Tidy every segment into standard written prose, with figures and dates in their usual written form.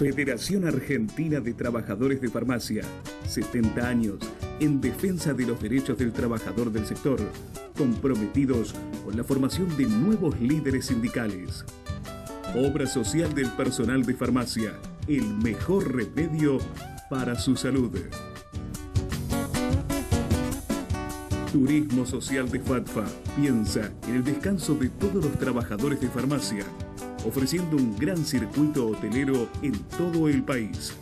Federación Argentina de Trabajadores de Farmacia, 70 años en defensa de los derechos del trabajador del sector, comprometidos con la formación de nuevos líderes sindicales. Obra social del personal de farmacia, el mejor remedio para su salud. Turismo Social de FATFA piensa en el descanso de todos los trabajadores de farmacia, ofreciendo un gran circuito hotelero en todo el país.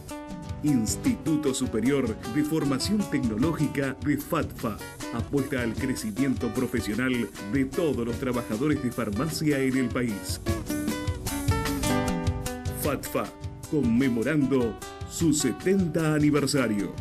Instituto Superior de Formación Tecnológica de FATFA apuesta al crecimiento profesional de todos los trabajadores de farmacia en el país. FATFA, conmemorando su 70 aniversario.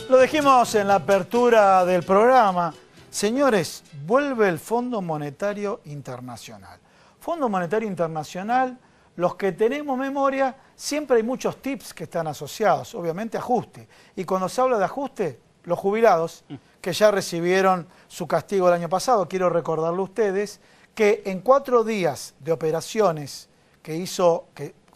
Lo dijimos en la apertura del programa. Señores, vuelve el Fondo Monetario Internacional. Fondo Monetario Internacional, los que tenemos memoria, siempre hay muchos tips que están asociados, obviamente ajuste. Y cuando se habla de ajuste, los jubilados, que ya recibieron su castigo el año pasado, quiero recordarle a ustedes que en 4 días de operaciones que hizo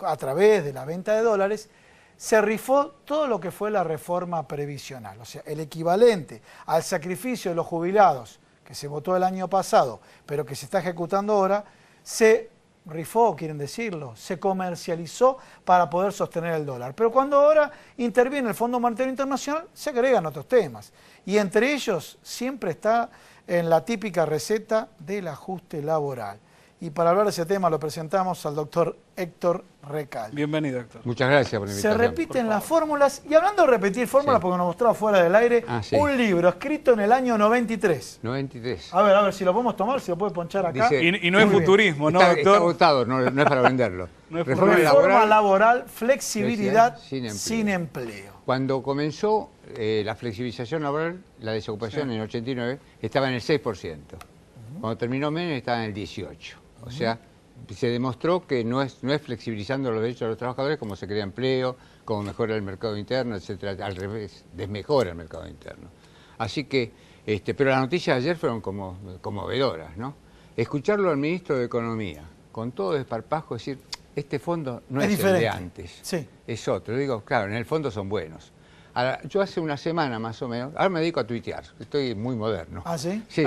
a través de la venta de dólares, se rifó todo lo que fue la reforma previsional, o sea, el equivalente al sacrificio de los jubilados que se votó el año pasado, pero que se está ejecutando ahora, se rifó, quieren decirlo, se comercializó para poder sostener el dólar. Pero cuando ahora interviene el Fondo Monetario Internacional, se agregan otros temas. Y entre ellos siempre está en la típica receta del ajuste laboral. Y para hablar de ese tema lo presentamos al doctor Héctor Recal. Bienvenido, Héctor. Muchas gracias por la invitación. Se repiten las fórmulas, y hablando de repetir fórmulas, porque nos mostraba fuera del aire, un libro escrito en el año 93. 93. A ver si lo podemos tomar, si lo puede ponchar acá. Dice, y no es futurismo, ¿no, doctor? Está agotado, no es para venderlo. No es Reforma laboral, flexibilidad sin empleo. Cuando comenzó la flexibilización laboral, la desocupación en el 89, estaba en el 6%. Cuando terminó Menem estaba en el 18%. O sea, se demostró que no es flexibilizando los derechos de los trabajadores como se crea empleo, como mejora el mercado interno, etcétera. Al revés, desmejora el mercado interno. Así que, pero las noticias de ayer fueron conmovedoras, ¿no? Escucharlo al ministro de Economía, con todo desparpajo, decir, este fondo no es el de antes, es otro. Digo, claro, en el fondo son buenos. Ahora, yo hace una semana más o menos, ahora me dedico a tuitear, estoy muy moderno. ¿Ah, sí? Sí.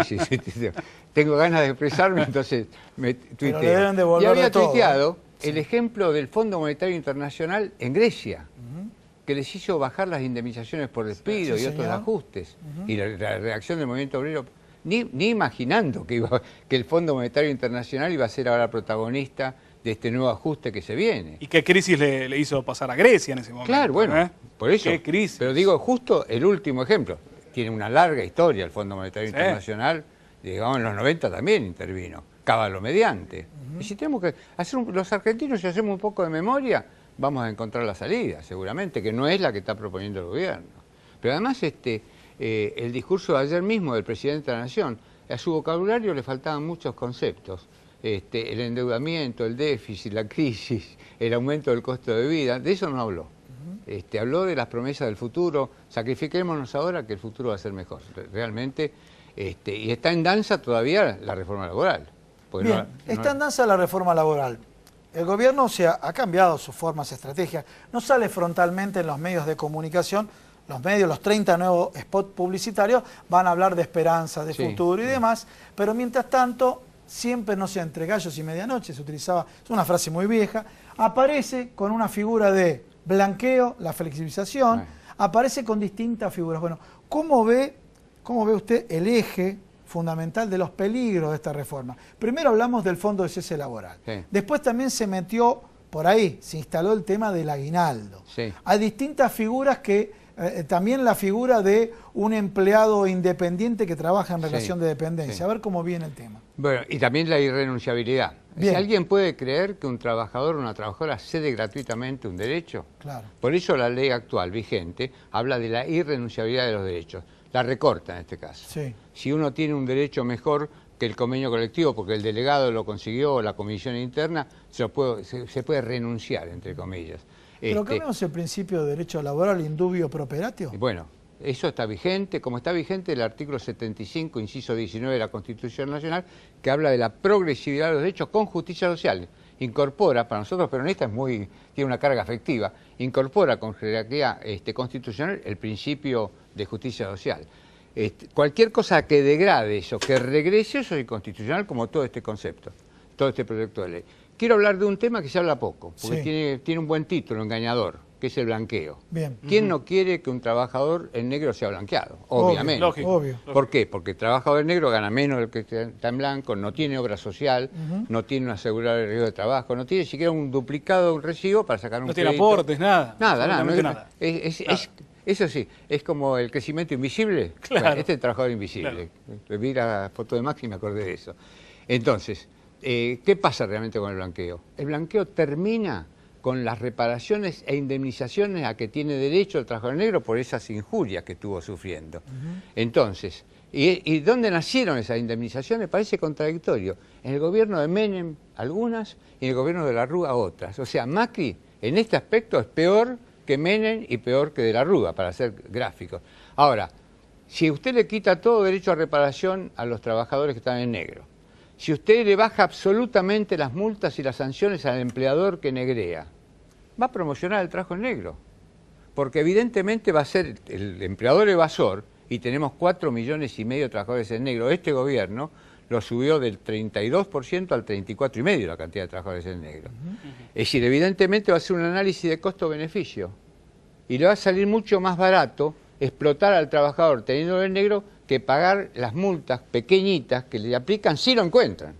Tengo ganas de expresarme, entonces me tuiteo. Pero le deben devolver y había todo, tuiteado el ejemplo del Fondo Monetario Internacional en Grecia, que les hizo bajar las indemnizaciones por despido y otros ajustes. Y la reacción del movimiento obrero, ni imaginando que el Fondo Monetario Internacional iba a ser ahora protagonista de este nuevo ajuste que se viene. ¿Y qué crisis le hizo pasar a Grecia en ese momento? Claro, bueno, por eso. ¿Qué crisis? Pero digo, justo el último ejemplo. Tiene una larga historia el Fondo Monetario Internacional. Digamos, en los 90 también intervino, cábalo mediante. Y si tenemos que hacer los argentinos, si hacemos un poco de memoria, vamos a encontrar la salida, seguramente, que no es la que está proponiendo el gobierno. Pero además, el discurso de ayer mismo del presidente de la Nación, a su vocabulario le faltaban muchos conceptos. El endeudamiento, el déficit, la crisis, el aumento del costo de vida, de eso no habló. Habló de las promesas del futuro, sacrifiquémonos ahora que el futuro va a ser mejor. Realmente, y está en danza todavía la reforma laboral. Bien, está en danza la reforma laboral. El gobierno ha cambiado sus formas, estrategias. No sale frontalmente en los medios de comunicación. Los 30 nuevos spots publicitarios van a hablar de esperanza, de futuro y demás. Pero mientras tanto, siempre, no sé, entre gallos y medianoche, se utilizaba, es una frase muy vieja, aparece con una figura de blanqueo, la flexibilización, aparece con distintas figuras. Bueno, ¿cómo ve usted el eje fundamental de los peligros de esta reforma? Primero hablamos del fondo de cese laboral. Después también se metió por ahí, se instaló el tema del aguinaldo. Hay distintas figuras que, también la figura de un empleado independiente que trabaja en relación de dependencia. A ver cómo viene el tema. Bueno, y también la irrenunciabilidad. Si alguien puede creer que un trabajador o una trabajadora cede gratuitamente un derecho, por eso la ley actual vigente habla de la irrenunciabilidad de los derechos. La recorta en este caso. Si uno tiene un derecho mejor que el convenio colectivo, porque el delegado lo consiguió o la comisión interna, se puede renunciar, entre comillas. Pero cambiamos el principio de derecho laboral indubio pro operatio. Bueno, Eso está vigente, como está vigente el artículo 75, inciso 19 de la Constitución Nacional, que habla de la progresividad de los derechos con justicia social. Incorpora, para nosotros peronistas tiene una carga afectiva, incorpora con jerarquía constitucional el principio de justicia social. Cualquier cosa que degrade eso, que regrese, eso es inconstitucional, como todo este concepto, todo este proyecto de ley. Quiero hablar de un tema que se habla poco, porque tiene un buen título, engañador, que es el blanqueo. Bien. ¿Quién no quiere que un trabajador en negro sea blanqueado? Obviamente. Lógico. ¿Por qué? Porque el trabajador en negro gana menos del que está en blanco, no tiene obra social, no tiene un asegurado de riesgo de trabajo, no tiene siquiera un duplicado, un recibo para sacar un crédito. No tiene aportes, nada. Nada. Eso sí, es como el crecimiento invisible. Claro. Bueno, este es el trabajador invisible. Claro. Vi la foto de Maxi y me acordé de eso. Entonces, ¿qué pasa realmente con el blanqueo? El blanqueo termina con las reparaciones e indemnizaciones a que tiene derecho el trabajador negro por esas injurias que estuvo sufriendo. Entonces, ¿y dónde nacieron esas indemnizaciones? Parece contradictorio. En el gobierno de Menem algunas y en el gobierno de la Rúa otras. O sea, Macri en este aspecto es peor que Menem y peor que de la Rúa, para ser gráficos. Ahora, si usted le quita todo derecho a reparación a los trabajadores que están en negro, si usted le baja absolutamente las multas y las sanciones al empleador que negrea, va a promocionar el trabajo en negro. Porque evidentemente va a ser el empleador evasor, y tenemos 4,5 millones de trabajadores en negro. Este gobierno lo subió del 32% al 34,5% la cantidad de trabajadores en negro. Es decir, evidentemente va a ser un análisis de costo-beneficio. Y le va a salir mucho más barato explotar al trabajador teniéndolo en negro que pagar las multas pequeñitas que le aplican si lo encuentran.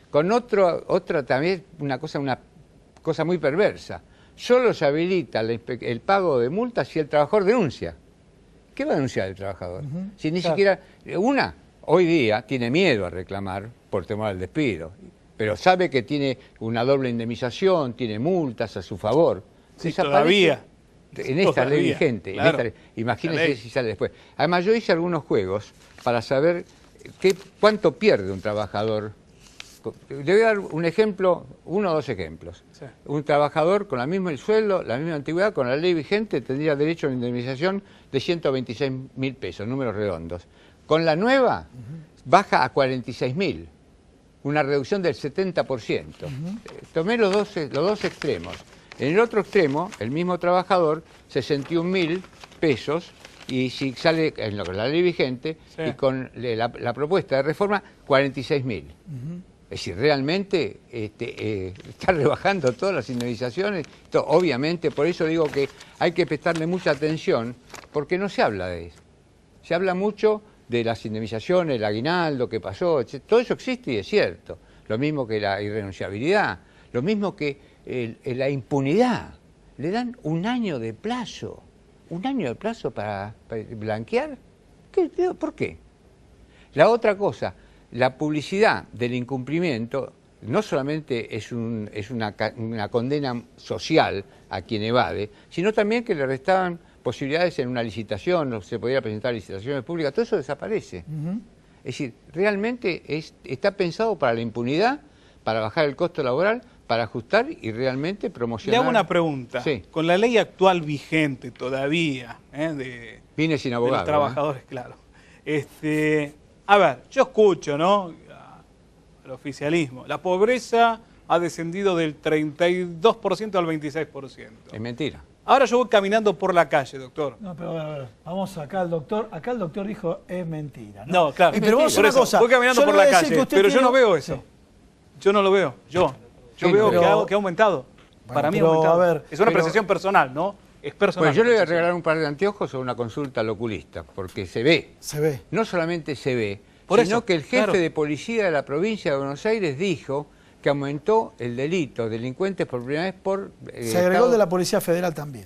Con otra también una cosa muy perversa. Solo se habilita el pago de multas si el trabajador denuncia. ¿Qué va a denunciar el trabajador? Si ni siquiera hoy día tiene miedo a reclamar por temor al despido, pero sabe que tiene una doble indemnización, tiene multas a su favor. Sí, todavía. En esta ley vigente, claro, imagínense si sale después. Además, yo hice algunos juegos para saber cuánto pierde un trabajador. Le voy a dar un ejemplo, 1 o 2 ejemplos. Sí. Un trabajador con el mismo sueldo, la misma antigüedad, con la ley vigente, tendría derecho a una indemnización de 126.000 pesos, números redondos. Con la nueva, baja a 46.000, una reducción del 70%. Tomé los dos extremos. En el otro extremo, el mismo trabajador, 61.000 pesos, y si sale en la ley vigente, y con la propuesta de reforma, 46.000. Es decir, realmente está rebajando todas las indemnizaciones. Obviamente, por eso digo que hay que prestarle mucha atención, porque no se habla de eso. Se habla mucho de las indemnizaciones, el aguinaldo, que pasó, etc. Todo eso existe y es cierto. Lo mismo que la irrenunciabilidad, lo mismo que la impunidad. Le dan 1 año de plazo. 1 año de plazo para blanquear. ¿Por qué? La otra cosa, la publicidad del incumplimiento no solamente es una condena social a quien evade, sino también que le restaban posibilidades en una licitación, no se podía presentar licitaciones públicas, todo eso desaparece. Es decir, realmente está pensado para la impunidad, para bajar el costo laboral, para ajustar y realmente promocionar. Le hago una pregunta. Sí. Con la ley actual vigente todavía, Vine sin abogado, de los trabajadores, claro. A ver, yo escucho, ¿no?, al oficialismo. La pobreza ha descendido del 32% al 26%. Es mentira. Ahora yo voy caminando por la calle, doctor. No, pero a ver, vamos acá al doctor. Acá el doctor dijo, es mentira. No, claro. Pero vamos a por una eso, cosa. voy caminando por la calle, pero yo no veo eso. Sí. Yo no lo veo. Yo veo que ha aumentado. Bueno, para mí ha pero, aumentado. a ver, es una apreciación personal, ¿no? Es personal. Pues yo le voy a regalar un par de anteojos o una consulta al oculista, porque se ve. Se ve. No solamente se ve, sino que el jefe de policía de la provincia de Buenos Aires dijo que aumentó el delito, delincuentes por primera vez por... se agregó el de la Policía Federal también.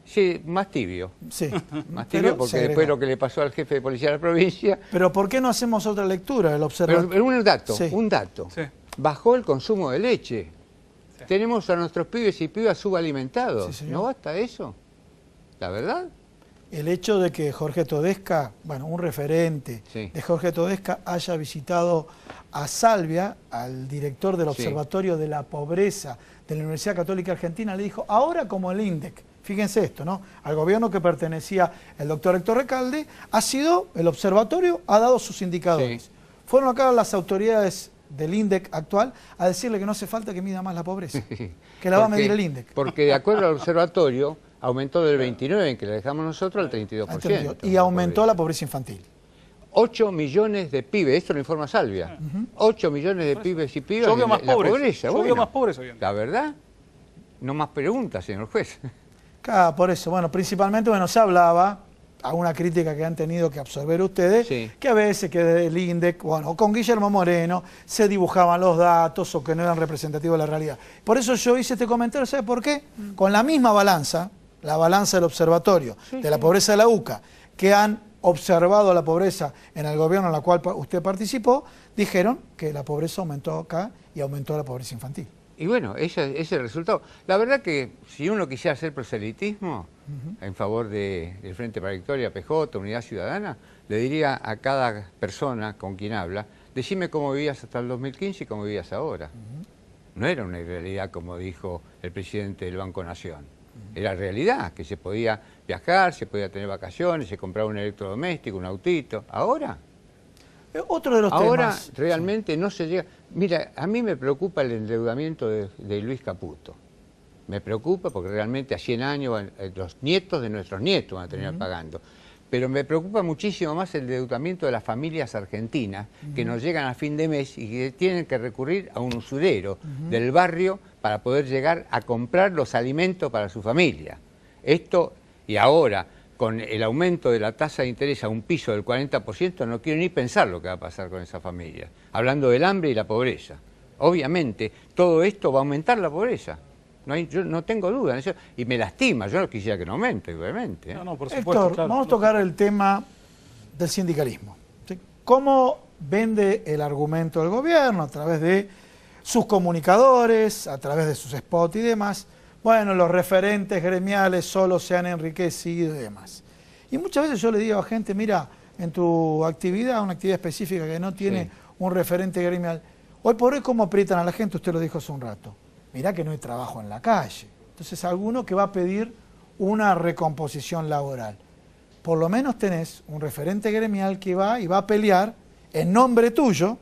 Sí, más tibio. Sí. Más tibio porque después lo que le pasó al jefe de policía de la provincia... Pero ¿por qué no hacemos otra lectura del observatorio? Pero un dato. Sí. Bajó el consumo de leche. Sí. Tenemos a nuestros pibes y pibas subalimentados. Sí, ¿no basta eso? ¿La verdad? El hecho de que Jorge Todesca, bueno, un referente de Jorge Todesca, haya visitado a Salvia, al director del Observatorio de la Pobreza de la Universidad Católica Argentina, le dijo, ahora como el INDEC fíjense esto, ¿no? Al gobierno que pertenecía el doctor Héctor Recalde, ha sido, el observatorio ha dado sus indicadores. Sí. Fueron acá las autoridades del INDEC actual a decirle que no hace falta que mida más la pobreza, que la va a medir el INDEC. Porque de acuerdo al observatorio, aumentó del 29, en que le dejamos nosotros, al 32%. Y aumentó la pobreza infantil. 8 millones de pibes, esto lo informa Salvia, 8 millones de pibes y pibas Yo veo en más la pobres. pobreza. Yo veo más pobres hoy en día. La verdad, no más preguntas, señor juez. Claro, por eso, bueno, principalmente, bueno, se hablaba, a una crítica que han tenido que absorber ustedes, Sí. que a veces que del INDEC, bueno, con Guillermo Moreno, se dibujaban los datos o que no eran representativos de la realidad. Por eso yo hice este comentario, ¿sabe por qué? Con la misma balanza, la balanza del observatorio, de la pobreza de la UCA, que han observado la pobreza en el gobierno en el cual usted participó, dijeron que la pobreza aumentó acá y aumentó la pobreza infantil. Y bueno, ese es el resultado. La verdad que si uno quisiera hacer proselitismo en favor del Frente para la Victoria, PJ, Unidad Ciudadana, le diría a cada persona con quien habla, decime cómo vivías hasta el 2015 y cómo vivías ahora. No era una irrealidad como dijo el presidente del Banco Nación. Era realidad, que se podía viajar, se podía tener vacaciones, se compraba un electrodoméstico, un autito. Ahora... Otro de los Ahora temas... realmente no se llega... Mira, a mí me preocupa el endeudamiento de Luis Caputo. Me preocupa porque realmente a 100 años los nietos de nuestros nietos van a terminar pagando. Pero me preocupa muchísimo más el endeudamiento de las familias argentinas que nos llegan a fin de mes y que tienen que recurrir a un usurero del barrio para poder llegar a comprar los alimentos para su familia. Esto, y ahora, con el aumento de la tasa de interés a un piso del 40%, no quiero ni pensar lo que va a pasar con esa familia. Hablando del hambre y la pobreza. Obviamente, todo esto va a aumentar la pobreza. Yo no tengo duda en eso. Y me lastima, yo no quisiera que no aumente, obviamente. No, por supuesto, Héctor, claro. vamos a tocar el tema del sindicalismo. ¿Sí? ¿Cómo vende el argumento del gobierno a través de sus comunicadores, a través de sus spots y demás? Bueno, los referentes gremiales solo se han enriquecido y demás. Y muchas veces yo le digo a gente, mira, en tu actividad, una actividad específica que no tiene un referente gremial, hoy por hoy cómo aprietan a la gente, usted lo dijo hace un rato. Mirá que no hay trabajo en la calle. Entonces alguno que va a pedir una recomposición laboral. Por lo menos tenés un referente gremial que va y va a pelear en nombre tuyo,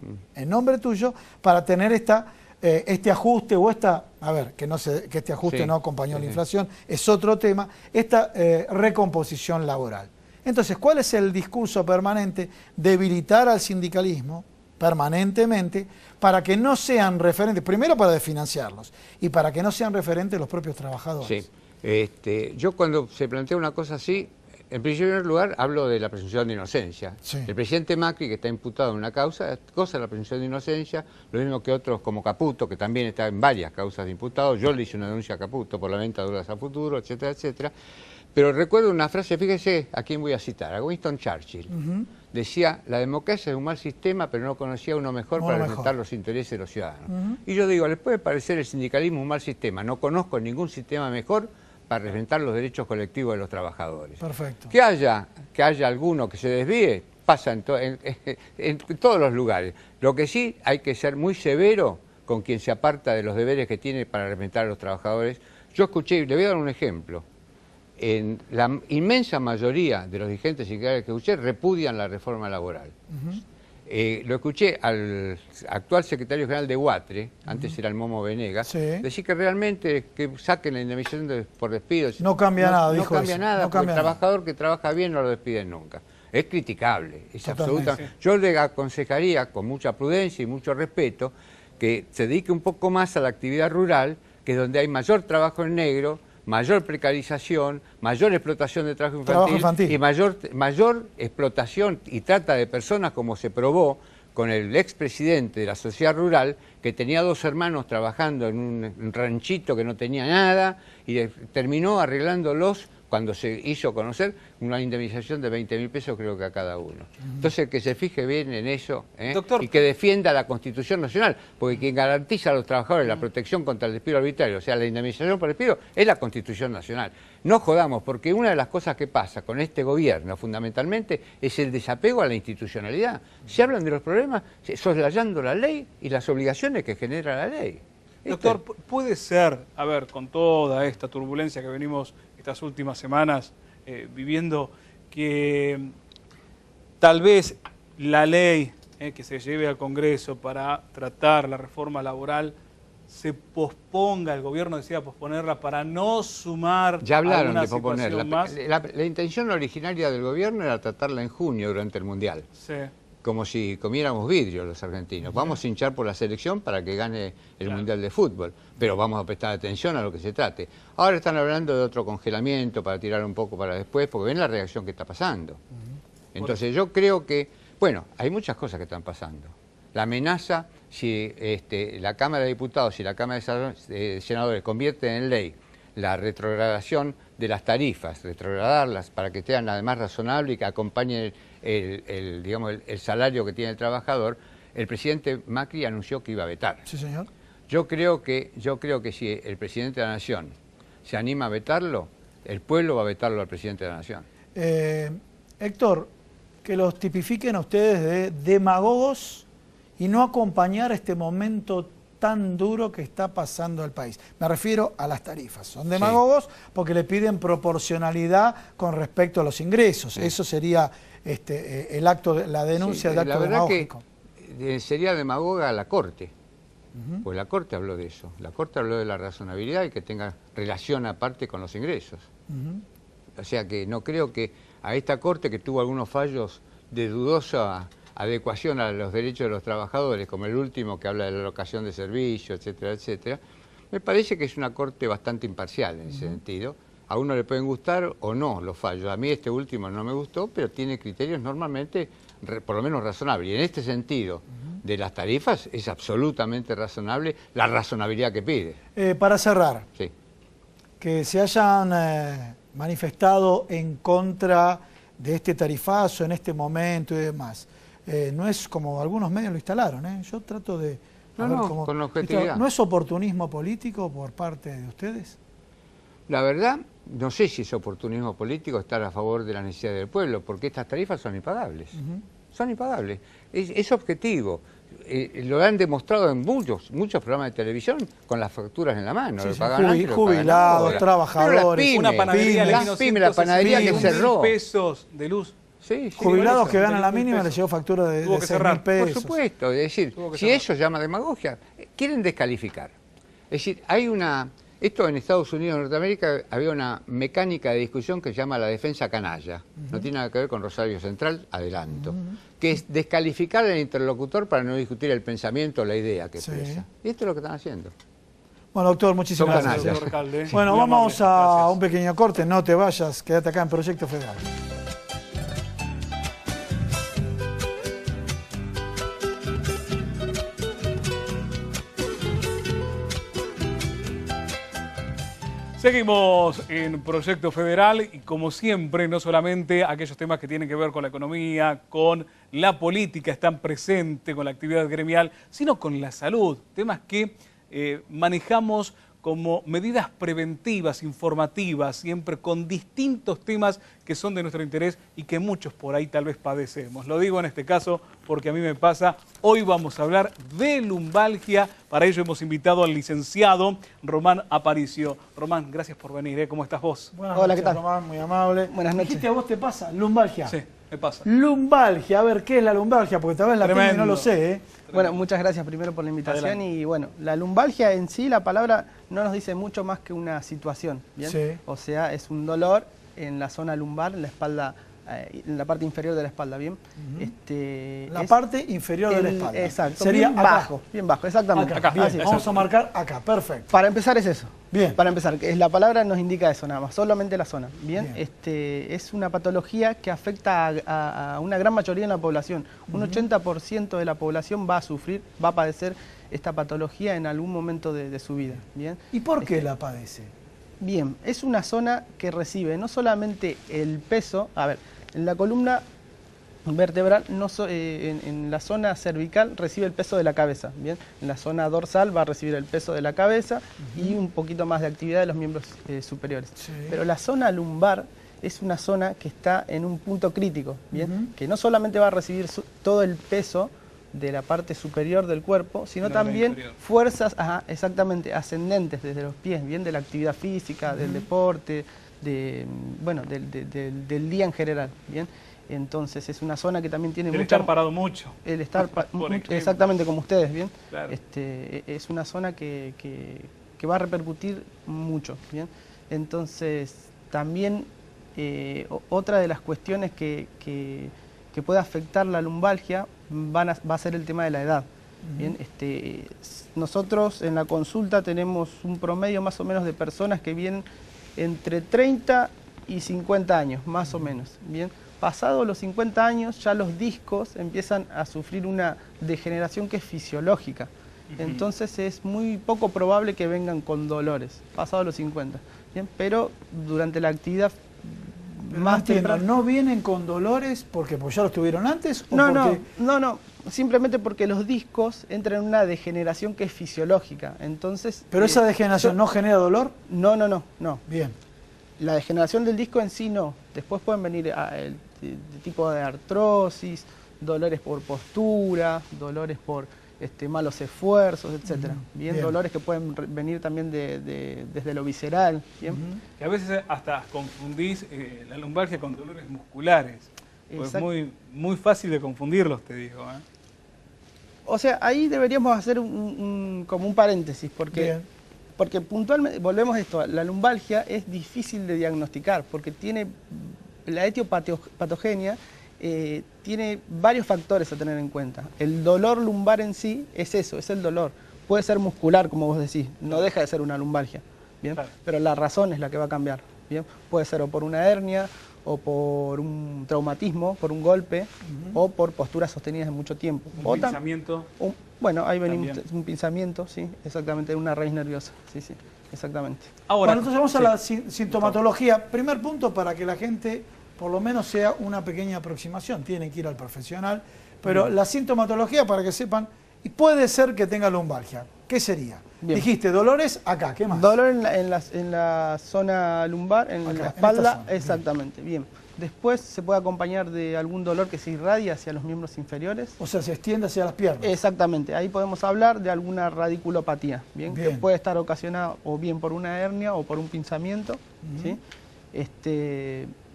para tener este ajuste o esta, a ver, que este ajuste no acompañó la inflación, es otro tema, esta recomposición laboral. Entonces, ¿cuál es el discurso permanente? Debilitar al sindicalismo permanentemente para que no sean referentes, primero para desfinanciarlos y para que no sean referentes los propios trabajadores. Sí. Yo cuando se plantea una cosa así, en primer lugar hablo de la presunción de inocencia. Sí. El presidente Macri, que está imputado en una causa, goza de la presunción de inocencia, lo mismo que otros como Caputo, que también está en varias causas de imputado. Yo le hice una denuncia a Caputo por la venta de deudas a futuro, etcétera, etcétera. Pero recuerdo una frase, fíjese a quién voy a citar, a Winston Churchill. Decía, la democracia es un mal sistema, pero no conocía uno mejor para representar los intereses de los ciudadanos. Y yo digo, ¿les puede parecer el sindicalismo un mal sistema? No conozco ningún sistema mejor para representar los derechos colectivos de los trabajadores. Perfecto. Que haya alguno que se desvíe, pasa en todos los lugares. Lo que sí, hay que ser muy severo con quien se aparta de los deberes que tiene para representar a los trabajadores. Yo escuché, le voy a dar un ejemplo. En la inmensa mayoría de los dirigentes sindicales que escuché repudian la reforma laboral. Lo escuché al actual secretario general de UATRE, antes era el Momo Venegas, decir que realmente que saquen la indemnización por despido. No cambia nada, dijo eso. No cambia nada, no porque cambia el trabajador que trabaja bien no lo despiden nunca. Es criticable, es Totalmente. absolutamente. Yo le aconsejaría, con mucha prudencia y mucho respeto, que se dedique un poco más a la actividad rural, que es donde hay mayor trabajo en negro, mayor precarización, mayor explotación de trabajo infantil. Y mayor explotación y trata de personas, como se probó con el expresidente de la sociedad rural, que tenía 2 hermanos trabajando en un ranchito que no tenía nada y terminó arreglándolos cuando se hizo conocer una indemnización de 20.000 pesos creo que a cada uno. Entonces que se fije bien en eso Doctor, y que defienda la Constitución Nacional, porque quien garantiza a los trabajadores la protección contra el despido arbitrario, o sea, la indemnización por despido, es la Constitución Nacional. No jodamos, porque una de las cosas que pasa con este gobierno fundamentalmente es el desapego a la institucionalidad. Se hablan de los problemas soslayando la ley y las obligaciones que genera la ley. Doctor, puede ser, a ver, con toda esta turbulencia que venimos estas últimas semanas viviendo que tal vez la ley que se lleve al Congreso para tratar la reforma laboral se posponga, el gobierno decida posponerla para no sumar ya hablaron alguna de posponerla. más? La intención originaria del gobierno era tratarla en junio durante el Mundial. Sí. Como si comiéramos vidrio los argentinos. Vamos a hinchar por la selección para que gane el Mundial de Fútbol, pero vamos a prestar atención a lo que se trate. Ahora están hablando de otro congelamiento para tirar un poco para después, porque ven la reacción que está pasando. Entonces yo creo que, bueno, hay muchas cosas que están pasando. La amenaza, si la Cámara de Diputados y la Cámara de Senadores convierten en ley la retrogradación de las tarifas, retrogradarlas para que sean además razonables y que acompañen el salario que tiene el trabajador, el presidente Macri anunció que iba a vetar. Sí, señor. Yo creo que si el presidente de la Nación se anima a vetarlo, el pueblo va a vetarlo al presidente de la Nación. Héctor, que los tipifiquen a ustedes de demagogos y no acompañar este momento tan duro que está pasando el país. Me refiero a las tarifas. Son demagogos porque le piden proporcionalidad con respecto a los ingresos. Sí. Eso sería el acto, la denuncia del acto demagógico. Que sería demagoga la Corte, pues la Corte habló de eso. La Corte habló de la razonabilidad y que tenga relación aparte con los ingresos. O sea que no creo que a esta Corte, que tuvo algunos fallos de dudosa adecuación a los derechos de los trabajadores, como el último que habla de la locación de servicios, etcétera, etcétera, me parece que es una Corte bastante imparcial en ese sentido. A uno le pueden gustar o no los fallos. A mí este último no me gustó, pero tiene criterios normalmente, por lo menos razonables. Y en este sentido de las tarifas es absolutamente razonable la razonabilidad que pide. Para cerrar, sí, que se hayan manifestado en contra de este tarifazo en este momento y demás. No es como algunos medios lo instalaron, yo trato de... con objetividad. ¿No es oportunismo político por parte de ustedes? La verdad, no sé si es oportunismo político estar a favor de la necesidad del pueblo, porque estas tarifas son impagables. Son impagables. Es objetivo. Lo han demostrado en muchos programas de televisión con las facturas en la mano. Sí, lo pagan antes, jubilados, trabajadores, una panadería la panadería que cerró. Pesos de luz. Sí, jubilados que ganan la mínima les llegó factura de 6.000 pesos. Por supuesto, es decir, si eso llama demagogia, quieren descalificar. Es decir, esto en Estados Unidos y Norteamérica había una mecánica de discusión que se llama la defensa canalla. No tiene nada que ver con Rosario Central, adelanto. Que es descalificar al interlocutor para no discutir el pensamiento o la idea que expresa. Y esto es lo que están haciendo. Bueno, doctor, muchísimas gracias. Bueno, vamos a un pequeño corte. No te vayas, quédate acá en Proyecto Federal. Seguimos en Proyecto Federal y como siempre, no solamente aquellos temas que tienen que ver con la economía, con la política, están presentes con la actividad gremial, sino con la salud, temas que manejamos como medidas preventivas, informativas, siempre con distintos temas que son de nuestro interés y que muchos por ahí tal vez padecemos. Lo digo en este caso porque a mí me pasa. Hoy vamos a hablar de lumbalgia. Para ello hemos invitado al licenciado Román Aparicio. Román, gracias por venir. ¿Cómo estás vos? Hola, ¿qué tal? Román, muy amable. Buenas noches. ¿Dijiste a vos te pasa? Lumbalgia. Sí, me pasa. Lumbalgia. A ver, ¿qué es la lumbalgia? Porque tal vez la tengo y no lo sé, Bueno, muchas gracias primero por la invitación. Adelante. Y bueno, la lumbalgia en sí, la palabra no nos dice mucho más que una situación, ¿bien? Sí. O sea, es un dolor en la zona lumbar, en la espalda, en la parte inferior de la espalda, ¿bien? La parte inferior de la espalda. Exacto. Sería bien bajo. Bien bajo, exactamente. Acá, bien, vamos a marcar acá, perfecto. Para empezar es eso. Bien. Para empezar, la palabra nos indica eso nada más, solamente la zona. Bien. Es una patología que afecta a una gran mayoría de la población. Un 80% de la población va a sufrir, va a padecer esta patología en algún momento de su vida. Bien. ¿Y por qué la padece? Bien, es una zona que recibe no solamente el peso, a ver, en la columna vertebral, en la zona cervical recibe el peso de la cabeza, ¿bien? En la zona dorsal va a recibir el peso de la cabeza y un poquito más de actividad de los miembros superiores. Sí. Pero la zona lumbar es una zona que está en un punto crítico, ¿bien? Que no solamente va a recibir todo el peso de la parte superior del cuerpo, sino también fuerzas exactamente ascendentes desde los pies, bien, de la actividad física, del deporte, bueno, del día en general, ¿bien? Entonces es una zona que también tiene el estar parado mucho. El estar exactamente como ustedes, ¿bien? Claro. Es una zona que va a repercutir mucho, ¿bien? Entonces también otra de las cuestiones que puede afectar la lumbalgia va a ser el tema de la edad. Bien, nosotros en la consulta tenemos un promedio más o menos de personas que vienen entre 30 y 50 años, más o menos. Bien, pasados los 50 años ya los discos empiezan a sufrir una degeneración que es fisiológica. Entonces es muy poco probable que vengan con dolores, pasados los 50. Bien, pero durante la actividad más temprana... ¿No vienen con dolores porque ya los tuvieron antes? ¿O No. Simplemente porque los discos entran en una degeneración que es fisiológica. Entonces, ¿pero esa degeneración no genera dolor? No. Bien. La degeneración del disco en sí no. Después pueden venir de tipo de artrosis, dolores por postura, dolores por malos esfuerzos, etcétera. Bien, dolores que pueden venir también desde lo visceral. ¿Bien? Que a veces hasta confundís la lumbalgia con dolores musculares. Pues es muy fácil de confundirlos, te digo. O sea, ahí deberíamos hacer como un paréntesis, porque puntualmente, volvemos a esto, la lumbalgia es difícil de diagnosticar, porque tiene la etiopatogenia, tiene varios factores a tener en cuenta. El dolor lumbar en sí es eso, es el dolor. Puede ser muscular, como vos decís, no deja de ser una lumbalgia, ¿bien? Claro. Pero la razón es la que va a cambiar, ¿bien? Puede ser o por una hernia, o por un traumatismo, por un golpe, o por posturas sostenidas de mucho tiempo. ¿Un pinzamiento? Bueno, ahí venimos, un pinzamiento, sí, exactamente, una raíz nerviosa, sí, exactamente. Ahora, bueno, entonces vamos a la sintomatología. Primer punto, para que la gente por lo menos sea una pequeña aproximación, tienen que ir al profesional, pero la sintomatología, para que sepan, y puede ser que tenga lumbalgia. ¿Qué sería? Bien. Dijiste dolores acá, ¿qué más? Dolor en la zona lumbar, en la espalda, exactamente, bien. Después se puede acompañar de algún dolor que se irradia hacia los miembros inferiores. O sea, se extiende hacia las piernas. Exactamente, ahí podemos hablar de alguna radiculopatía, ¿bien? Que puede estar ocasionada o bien por una hernia o por un pinzamiento, ¿sí?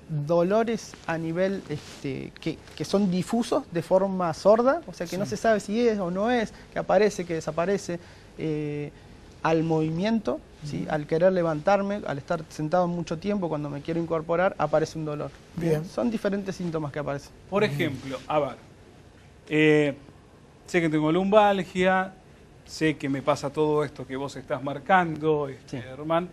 Dolores a nivel que son difusos de forma sorda, o sea que no se sabe si es o no es, que aparece, que desaparece, al movimiento, ¿sí? Al querer levantarme, al estar sentado mucho tiempo, cuando me quiero incorporar, aparece un dolor. Bien. Son diferentes síntomas que aparecen. Por ejemplo, a ver, sé que tengo lumbalgia, sé que me pasa todo esto que vos estás marcando, Germán.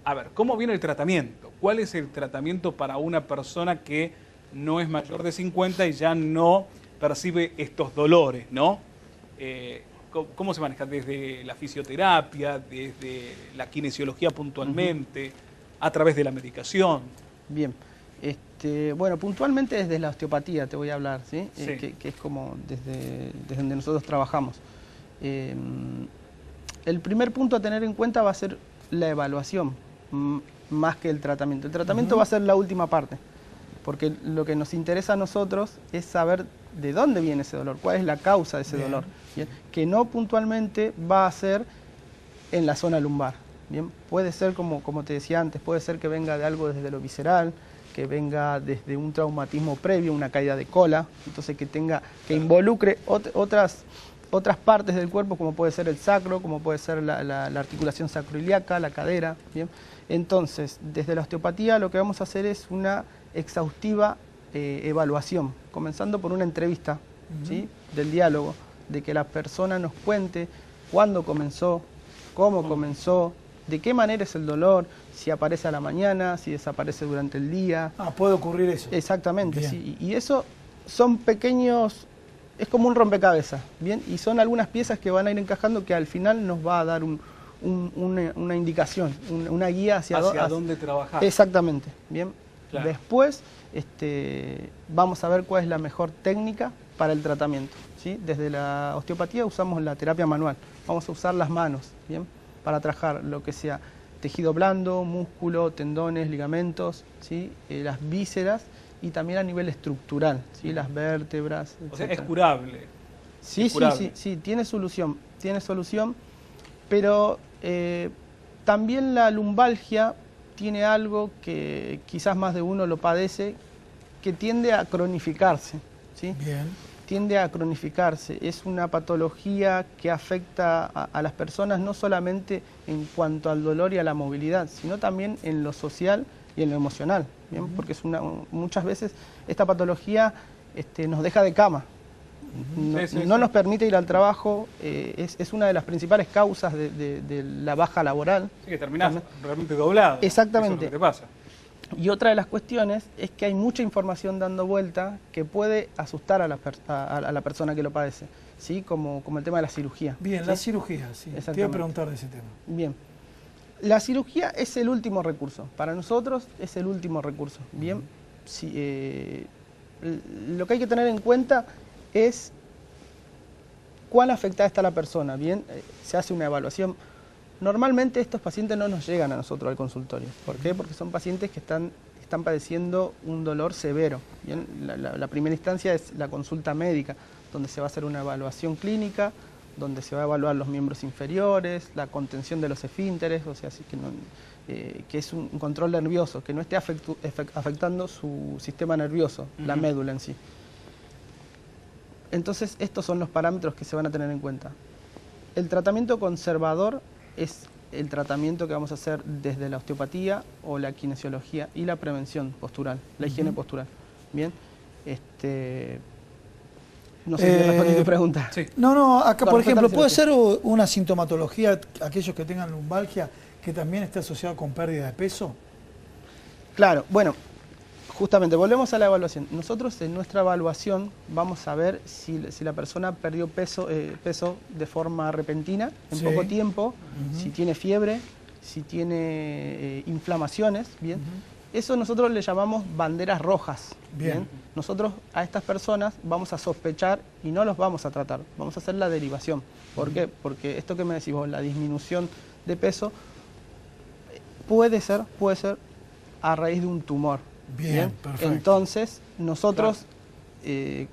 A ver, ¿cómo viene el tratamiento? ¿Cuál es el tratamiento para una persona que no es mayor de 50 y ya no percibe estos dolores, ¿no? ¿Cómo se maneja? ¿Desde la fisioterapia, desde la kinesiología puntualmente, a través de la medicación? Bien. Bueno, puntualmente desde la osteopatía te voy a hablar, ¿sí? Que es como desde donde nosotros trabajamos. El primer punto a tener en cuenta va a ser la evaluación, más que el tratamiento. El tratamiento va a ser la última parte, porque lo que nos interesa a nosotros es saber de dónde viene ese dolor, cuál es la causa de ese dolor. ¿Bien? Que no puntualmente va a ser en la zona lumbar. ¿Bien? Puede ser, como te decía antes, puede ser que venga de algo desde lo visceral, que venga desde un traumatismo previo, una caída de cola, entonces que involucre otras partes del cuerpo, como puede ser el sacro, como puede ser la articulación sacroiliaca, la cadera. ¿Bien? Entonces, desde la osteopatía lo que vamos a hacer es una exhaustiva evaluación, comenzando por una entrevista, ¿sí? Del diálogo, de que la persona nos cuente cuándo comenzó, cómo comenzó, de qué manera es el dolor, si aparece a la mañana, si desaparece durante el día. Puede ocurrir eso. Exactamente, sí. Y eso son pequeños, es como un rompecabezas, ¿bien? Y son algunas piezas que van a ir encajando que al final nos va a dar una indicación, una guía hacia dónde trabajar. Exactamente, ¿bien? Claro. Después vamos a ver cuál es la mejor técnica para el tratamiento, ¿sí? Desde la osteopatía usamos la terapia manual, vamos a usar las manos, ¿bien? Para trabajar lo que sea tejido blando, músculo, tendones, ligamentos, ¿sí? Las vísceras y también a nivel estructural, ¿sí? Las vértebras, etc. O sea, es curable. Sí, tiene solución, pero también la lumbalgia tiene algo que quizás más de uno lo padece, que tiende a cronificarse, ¿sí? Bien. Tiende a cronificarse. Es una patología que afecta a las personas no solamente en cuanto al dolor y a la movilidad, sino también en lo social y en lo emocional, ¿bien? Porque muchas veces esta patología nos deja de cama. No nos permite ir al trabajo, es una de las principales causas de la baja laboral. Sí, que terminás realmente doblado. Exactamente. Eso es lo que te pasa. Y otra de las cuestiones es que hay mucha información dando vuelta que puede asustar a la persona que lo padece, ¿sí? Como el tema de la cirugía. Bien, ¿sí? la cirugía, sí. Te iba a preguntar de ese tema. Bien. La cirugía es el último recurso. Para nosotros es el último recurso. Bien. Sí, lo que hay que tener en cuenta es cuán afectada está la persona. Bien, se hace una evaluación. Normalmente estos pacientes no nos llegan a nosotros al consultorio. ¿Por qué? Porque son pacientes que están padeciendo un dolor severo. Bien, la primera instancia es la consulta médica, donde se va a hacer una evaluación clínica, donde se va a evaluar los miembros inferiores, la contención de los esfínteres, o sea, así que es un control nervioso, que no esté afectando su sistema nervioso, la médula en sí. Entonces, estos son los parámetros que se van a tener en cuenta. El tratamiento conservador es el tratamiento que vamos a hacer desde la osteopatía o la kinesiología y la prevención postural, la higiene postural. Bien, no sé si respondí tu pregunta. Sí. No, acá por ejemplo, respuesta puede ser una sintomatología, aquellos que tengan lumbalgia, que también esté asociado con pérdida de peso. Claro, bueno, justamente, volvemos a la evaluación. Nosotros en nuestra evaluación vamos a ver si la persona perdió peso de forma repentina, en poco tiempo, si tiene fiebre, si tiene inflamaciones, ¿bien? Eso nosotros le llamamos banderas rojas, ¿bien? Nosotros a estas personas vamos a sospechar y no los vamos a tratar, vamos a hacer la derivación. ¿Por qué? Porque esto que me decís vos, la disminución de peso, puede ser a raíz de un tumor. Bien, perfecto. Entonces, nosotros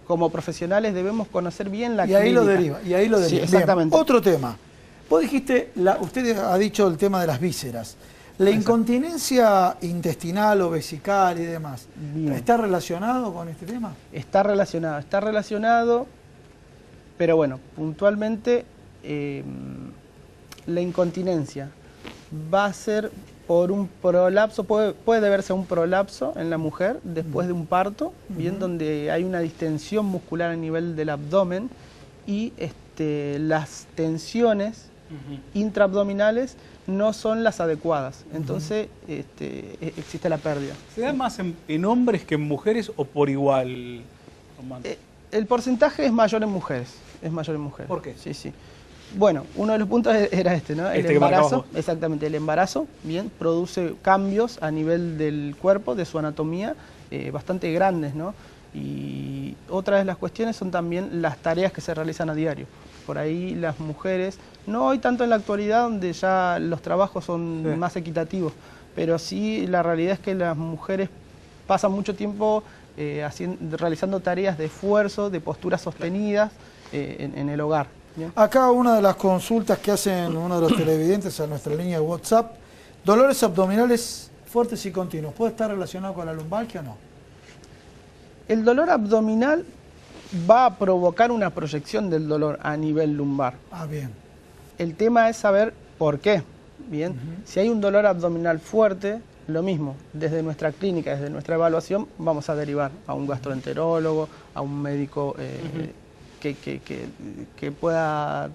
como profesionales debemos conocer bien la clínica. Y ahí lo deriva. Sí, exactamente. Bien, otro tema. Vos dijiste, usted ha dicho el tema de las vísceras. La incontinencia intestinal o vesical y demás, Bien. ¿está relacionado con este tema? Está relacionado, pero bueno, puntualmente la incontinencia va a ser por un prolapso, puede deberse a un prolapso en la mujer después de un parto, bien, donde hay una distensión muscular a nivel del abdomen y las tensiones intraabdominales no son las adecuadas, entonces existe la pérdida. ¿Se da más en hombres que en mujeres o por igual, Román? El porcentaje es mayor en mujeres, ¿Por qué? Sí. Bueno, uno de los puntos era ¿no? El embarazo, exactamente, el embarazo, bien, produce cambios a nivel del cuerpo, de su anatomía, bastante grandes, ¿no? Y otra de las cuestiones son también las tareas que se realizan a diario. Por ahí las mujeres, no hoy tanto en la actualidad donde ya los trabajos son más equitativos, pero sí la realidad es que las mujeres pasan mucho tiempo realizando tareas de esfuerzo, de posturas sostenidas en el hogar. ¿Bien? Acá una de las consultas que hacen uno de los televidentes a nuestra línea de WhatsApp, dolores abdominales fuertes y continuos, ¿puede estar relacionado con la lumbalgia o no? El dolor abdominal va a provocar una proyección del dolor a nivel lumbar. Ah, bien. El tema es saber por qué. Bien, si hay un dolor abdominal fuerte, lo mismo, desde nuestra clínica, desde nuestra evaluación, vamos a derivar a un gastroenterólogo, a un médico que pueda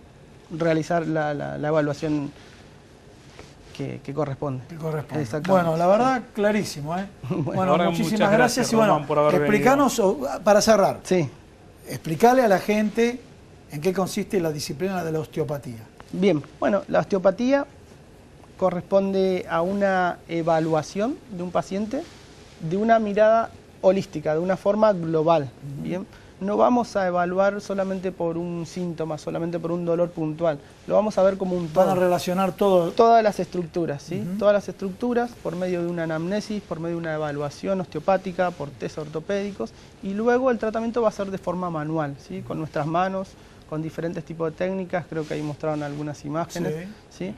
realizar la evaluación que corresponde. Bueno, la verdad, clarísimo, ¿eh? Bueno, muchísimas gracias y Román, por haber explícanos, para cerrar, Sí. explícale a la gente en qué consiste la disciplina de la osteopatía. Bien, bueno, la osteopatía corresponde a una evaluación de un paciente de una mirada holística, de una forma global, ¿bien? No vamos a evaluar solamente por un síntoma, solamente por un dolor puntual, lo vamos a ver como un todo. Van a relacionar todo. Todas las estructuras, ¿sí? Todas las estructuras por medio de una anamnesis, por medio de una evaluación osteopática, por test ortopédicos, y luego el tratamiento va a ser de forma manual, ¿sí? Con nuestras manos, con diferentes tipos de técnicas, creo que ahí mostraron algunas imágenes, ¿sí?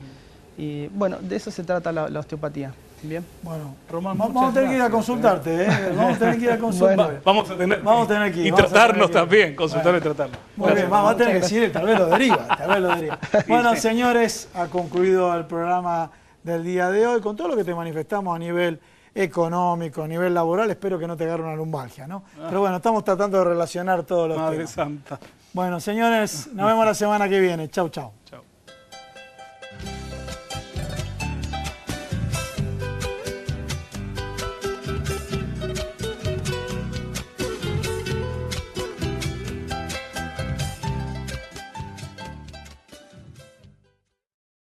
Y bueno, de eso se trata la osteopatía. Bien. Bueno, Román, vamos a muchas tener que ir a gracias, consultarte, ¿eh? Vamos a tener que ir a consultarte. Vamos a tener Vamos a tener que ir, y vamos a tratarnos tener que ir. también, consultar y tratarnos. Muy bien, vamos a tener que decir, tal vez lo deriva, tal vez lo deriva. Bueno, sí. señores, ha concluido el programa del día de hoy con todo lo que te manifestamos a nivel económico, a nivel laboral. Espero que no te agarre una lumbalgia, ¿no? Pero bueno, estamos tratando de relacionar todos los Madre temas. Santa. Bueno, señores, nos vemos la semana que viene. Chau, chau. Chao.